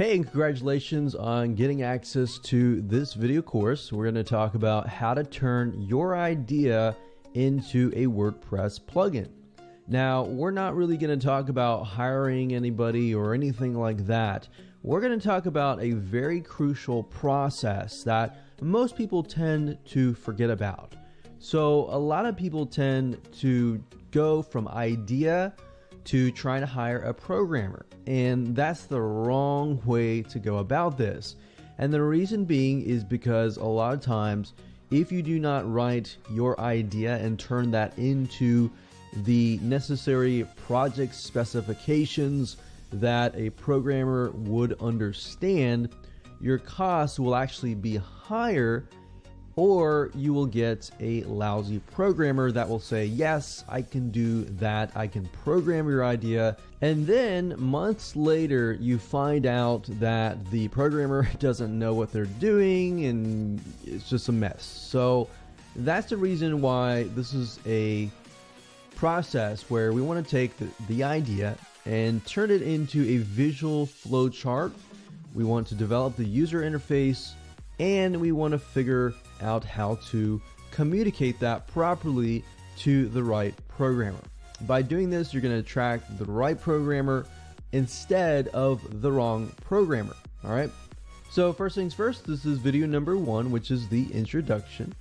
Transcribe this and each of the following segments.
Hey, and congratulations on getting access to this video course. We're going to talk about how to turn your idea into a WordPress plugin. Now, we're not really going to talk about hiring anybody or anything like that. We're going to talk about a very crucial process that most people tend to forget about. So a lot of people tend to go from idea to trying to hire a programmer, and that's the wrong way to go about this. And the reason being is because a lot of times, if you do not write your idea and turn that into the necessary project specifications that a programmer would understand, your costs will actually be higher, or you will get a lousy programmer that will say, yes, I can do that, I can program your idea, and then months later you find out that the programmer doesn't know what they're doing and it's just a mess. So that's the reason why this is a process where we want to take the idea and turn it into a visual flow chart. We want to develop the user interface, and we want to figure out how to communicate that properly to the right programmer. By doing this, you're going to attract the right programmer instead of the wrong programmer. All right. So first things first, this is video number 1, which is the introduction.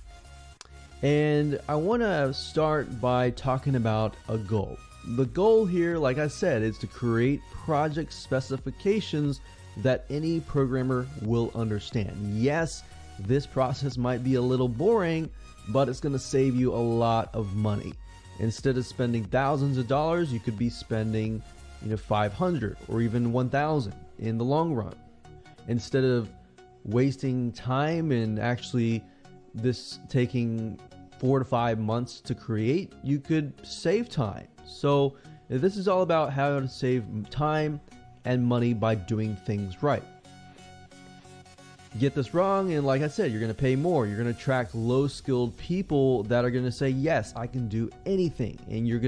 And I want to start by talking about a goal. The goal here, like I said, is to create project specifications that any programmer will understand. Yes, this process might be a little boring, but it's going to save you a lot of money. Instead of spending thousands of dollars, you could be spending, $500 or even $1,000 in the long run. Instead of wasting time and actually this taking 4 to 5 months to create, you could save time. So this is all about how to save time and money by doing things right. Get this wrong, and like I said, you're going to pay more. You're going to attract low-skilled people that are going to say, yes, I can do anything. And you're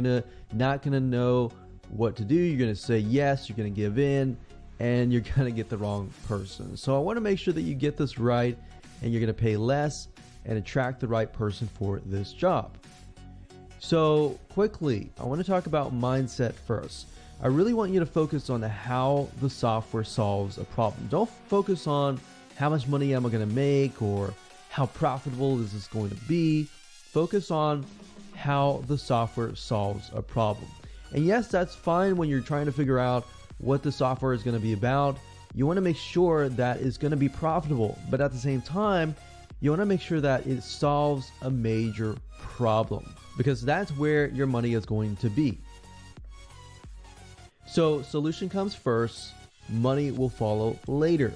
not going to know what to do. You're going to say yes, you're going to give in, and you're going to get the wrong person. So I want to make sure that you get this right, and you're going to pay less and attract the right person for this job. So quickly, I want to talk about mindset first. I really want you to focus on how the software solves a problem. Don't focus on how much money am I going to make or how profitable is this going to be. Focus on how the software solves a problem. And yes, that's fine when you're trying to figure out what the software is going to be about. You want to make sure that it's going to be profitable, but at the same time, you want to make sure that it solves a major problem, because that's where your money is going to be. So solution comes first, money will follow later.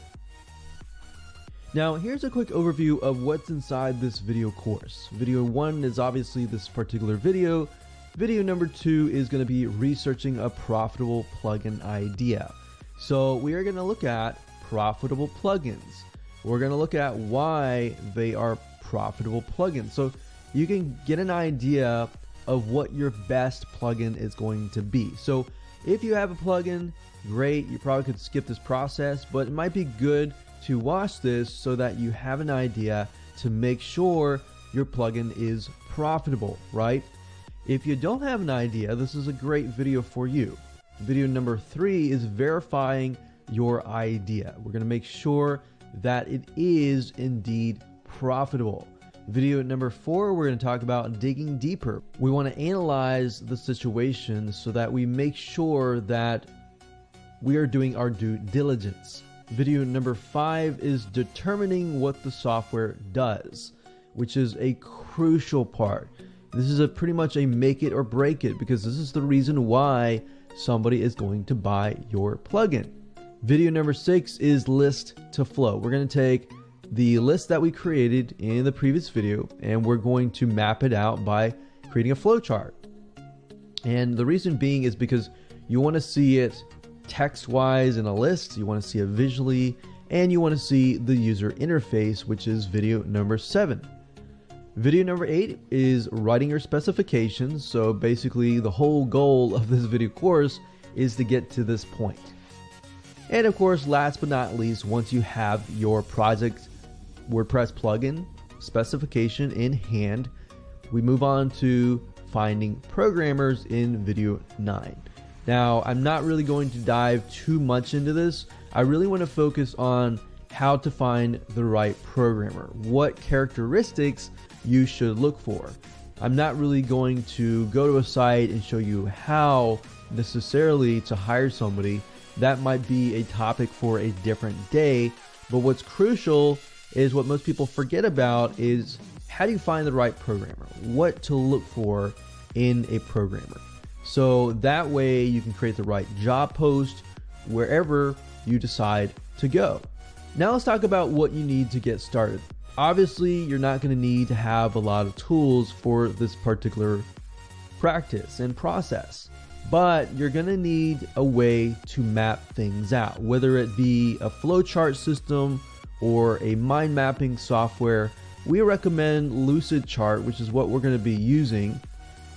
Now here's a quick overview of what's inside this video course. Video 1 is obviously this particular video. Video number 2 is going to be researching a profitable plugin idea. So we are going to look at profitable plugins. We're going to look at why they are profitable plugins, so you can get an idea of what your best plugin is going to be. So if you have a plugin, great, you probably could skip this process, but it might be good to watch this so that you have an idea to make sure your plugin is profitable, right? If you don't have an idea, this is a great video for you. Video number 3 is verifying your idea. We're going to make sure that it is indeed profitable. Video number 4, we're going to talk about digging deeper. We want to analyze the situation so that we make sure that we are doing our due diligence. Video number 5 is determining what the software does, which is a crucial part. This is pretty much a make it or break it, because this is the reason why somebody is going to buy your plugin. Video number 6 is list to flow. We're going to take the list that we created in the previous video, and we're going to map it out by creating a flow chart. And the reason being is because you want to see it text-wise in a list, you want to see it visually, and you want to see the user interface, which is video number 7. Video number 8 is writing your specifications. So basically the whole goal of this video course is to get to this point. And of course, last but not least, once you have your project WordPress plugin specification in hand, we move on to finding programmers in video 9. Now, I'm not really going to dive too much into this. I really want to focus on how to find the right programmer, what characteristics you should look for. I'm not really going to go to a site and show you how necessarily to hire somebody. That might be a topic for a different day, but what's crucial is what most people forget about is how do you find the right programmer? What to look for in a programmer. So that way you can create the right job post wherever you decide to go. Now let's talk about what you need to get started. Obviously, you're not going to need to have a lot of tools for this particular practice and process, but you're going to need a way to map things out, whether it be a flowchart system or a mind mapping software. We recommend Lucidchart, which is what we're going to be using.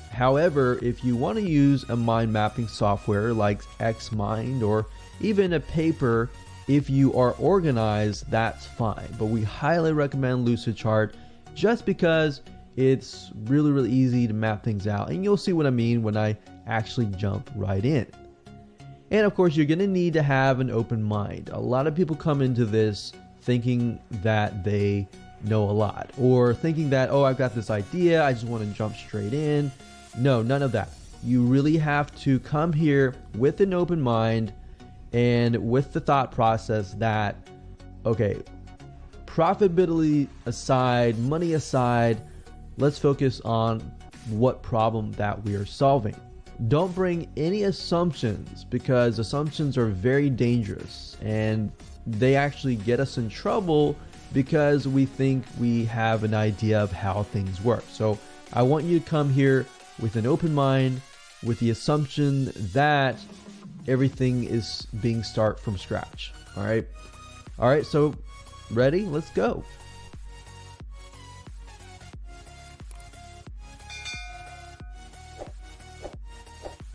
However, if you want to use a mind mapping software like Xmind or even a paper, if you are organized, that's fine. But we highly recommend Lucidchart just because it's really easy to map things out. And you'll see what I mean when I actually jump right in. And of course, you're going to need to have an open mind. A lot of people come into this thinking that they know a lot, or thinking that, oh, I've got this idea, I just want to jump straight in. No, none of that. You really have to come here with an open mind and with the thought process that, okay, profitability aside, money aside, let's focus on what problem that we are solving. Don't bring any assumptions, because assumptions are very dangerous and they actually get us in trouble because we think we have an idea of how things work. So I want you to come here with an open mind, with the assumption that everything is being start from scratch. All right, so ready? Let's go.